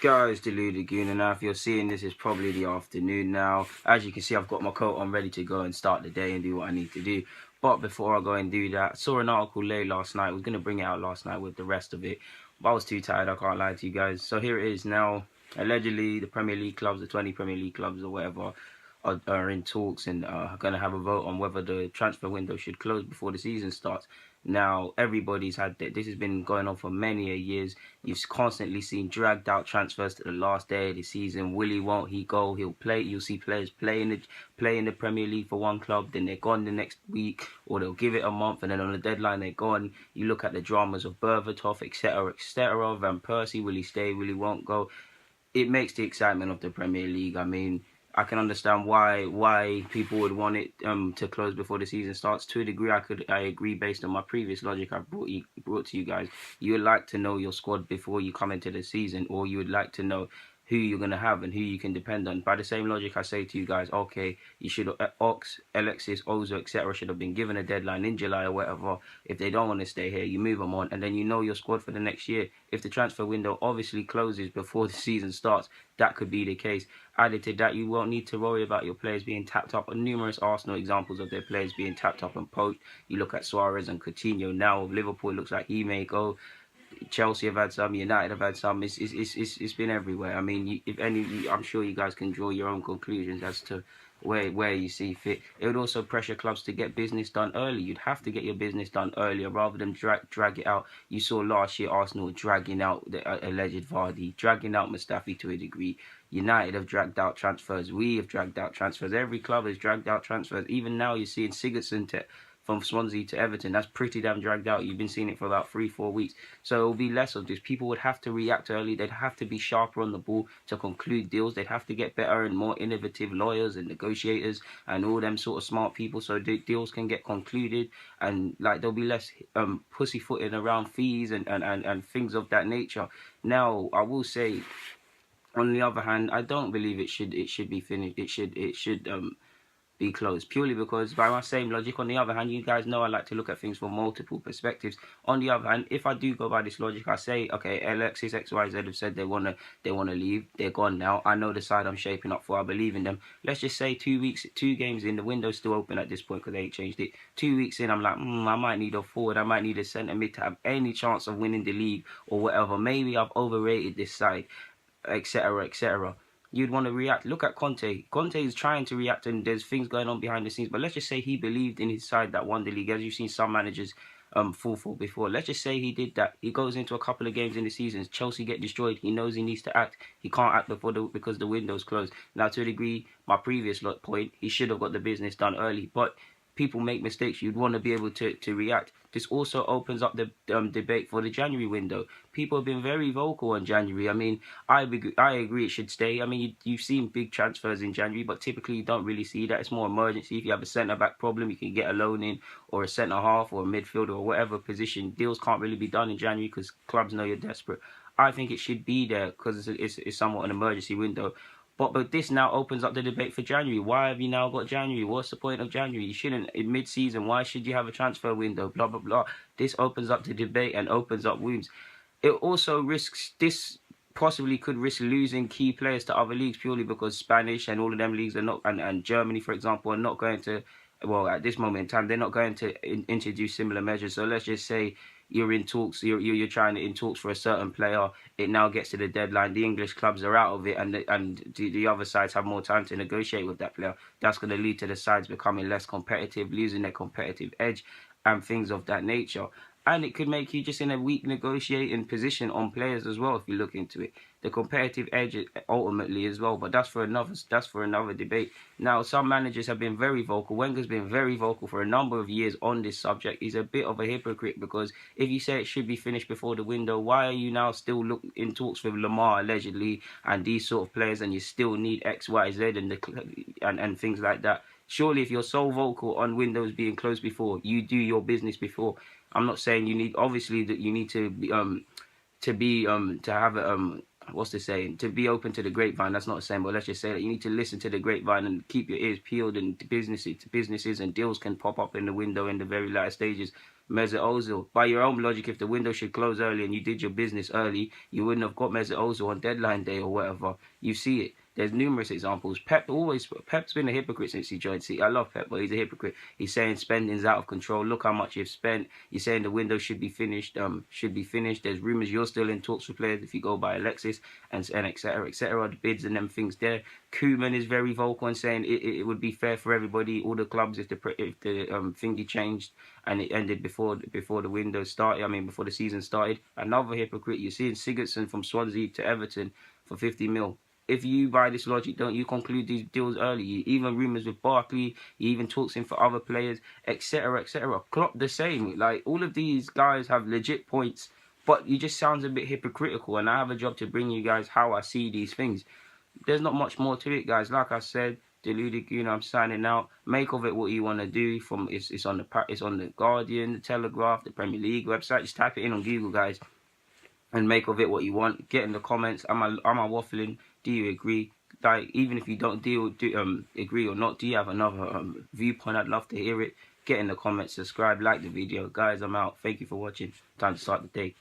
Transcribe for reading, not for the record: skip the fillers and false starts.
Guys, Deluded Gooner. Now, if you're seeing this, it's probably the afternoon now. As you can see, I've got my coat on ready to go and start the day and do what I need to do. But before I go and do that, I saw an article late last night. I was going to bring it out last night with the rest of it, but I was too tired. I can't lie to you guys. So here it is now. Allegedly, the Premier League clubs, the 20 Premier League clubs or whatever, are in talks and are going to have a vote on whether the transfer window should close before the season starts. Now, everybody's had that. This has been going on for many a years. You've constantly seen dragged out transfers to the last day of the season. Will he, won't he go? He'll play. You'll see players play in the Premier League for one club, then they're gone the next week, or they'll give it a month, and then on the deadline they're gone. You look at the dramas of Berbatov, etc., etc. Van Persie, will he stay? Will he won't go? It makes the excitement of the Premier League. I mean, I can understand why people would want it to close before the season starts. To a degree, I agree based on my previous logic I brought to you guys. You would like to know your squad before you come into the season, or you would like to know who you're going to have and who you can depend on. By the same logic, I say to you guys, okay, you should Ox, Alexis, Ozo, etc. should have been given a deadline in July or whatever. If they don't want to stay here, you move them on, and then you know your squad for the next year. If the transfer window obviously closes before the season starts, that could be the case. Added to that, you won't need to worry about your players being tapped up. Numerous Arsenal examples of their players being tapped up and poached. You look at Suarez and Coutinho now. Liverpool, looks like he may go. Chelsea have had some, United have had some. It's been everywhere. I mean, if any, I'm sure you guys can draw your own conclusions as to where you see fit. It would also pressure clubs to get business done early. You'd have to get your business done earlier rather than drag it out. You saw last year Arsenal dragging out the alleged Vardy, dragging out Mustafi to a degree. United have dragged out transfers. We have dragged out transfers. Every club has dragged out transfers. Even now, you're seeing Sigurdsson from Swansea to Everton. That's pretty damn dragged out. You've been seeing it for about 3-4 weeks. So it'll be less of this. People would have to react early. They'd have to be sharper on the ball to conclude deals. They'd have to get better and more innovative lawyers and negotiators and all them sort of smart people so deals can get concluded, and like there'll be less pussyfooting around fees and things of that nature. Now, I will say, on the other hand, I don't believe it should be finished. It should be closed, purely because by my same logic. On the other hand, you guys know I like to look at things from multiple perspectives. On the other hand, if I do go by this logic, I say, okay, Alexis, XYZ have said they wanna leave. They're gone now. I know the side I'm shaping up for. I believe in them. Let's just say 2 games in, the window's still open at this point because they ain't changed it. 2 weeks in, I'm like, I might need a forward. I might need a centre mid to have any chance of winning the league or whatever. Maybe I've overrated this side, etc., etc. You'd want to react. Look at Conte. Conte is trying to react, and there's things going on behind the scenes. But let's just say he believed in his side that won the league, as you've seen some managers fall for before. Let's just say he did that. He goes into a couple of games in the season. Chelsea get destroyed. He knows he needs to act. He can't act because the window's closed. Now, to a degree, my previous point, he should have got the business done early. But people make mistakes. You'd want to be able to react. This also opens up the debate for the January window. People have been very vocal on January. I mean, I agree it should stay. I mean, you've seen big transfers in January, but typically you don't really see that. It's more emergency. If you have a centre-back problem, you can get a loan in, or a centre-half, or a midfielder, or whatever position. Deals can't really be done in January because clubs know you're desperate. I think it should be there because it's somewhat an emergency window. But this now opens up the debate for January. Why have you now got January? What's the point of January? You shouldn't, in mid-season, why should you have a transfer window? Blah, blah, blah. This opens up the debate and opens up wounds. It also this possibly could risk losing key players to other leagues purely because Spanish and all of them leagues are not, and Germany, for example, are not going to, well, at this moment in time, they're not going to introduce similar measures. So let's just say you're in talks, you're trying to in talks for a certain player. It now gets to the deadline. The English clubs are out of it, and the other sides have more time to negotiate with that player. That's going to lead to the sides becoming less competitive, losing their competitive edge, and things of that nature. And it could make you just in a weak negotiating position on players as well if you look into it. The competitive edge ultimately as well, but that's for another debate. Now, some managers have been very vocal. Wenger's been very vocal for a number of years on this subject. He's a bit of a hypocrite because if you say it should be finished before the window, why are you now still in talks with Lamar allegedly and these sort of players, and you still need X, Y, Z and things like that? Surely, if you're so vocal on windows being closed before, you do your business before. I'm not saying you need, obviously, that you need to have a what's the saying? To be open to the grapevine. That's not the same, but let's just say that you need to listen to the grapevine and keep your ears peeled, and businesses and deals can pop up in the window in the very latter stages. Mesut Ozil. By your own logic, if the window should close early and you did your business early, you wouldn't have got Mesut Ozil on deadline day or whatever. You see it. There's numerous examples. Pep's been a hypocrite since he joined City. I love Pep, but he's a hypocrite. He's saying spending's out of control. Look how much you've spent. He's saying the window should be finished. There's rumours you're still in talks with players if you go by Alexis and etc. etc. The bids and them things there. Koeman is very vocal and saying it would be fair for everybody, all the clubs, if the thingy changed and it ended before the window started. I mean, before the season started. Another hypocrite. You're seeing Sigurdsson from Swansea to Everton for 50 mil. If you buy this logic, don't you conclude these deals early? Even rumours with Barkley, he even talks in for other players, etc., etc. Klopp the same. Like, all of these guys have legit points, but you just sounds a bit hypocritical. And I have a job to bring you guys how I see these things. There's not much more to it, guys. Like I said, Deluded Goon, I'm signing out. Make of it what you want to do. It's on the Guardian, the Telegraph, the Premier League website. Just type it in on Google, guys, and make of it what you want. Get in the comments. Am I waffling? Do you agree? Like, even if you don't agree or not, do you have another viewpoint? I'd love to hear it. Get in the comments, subscribe, like the video. Guys, I'm out. Thank you for watching. Time to start the day.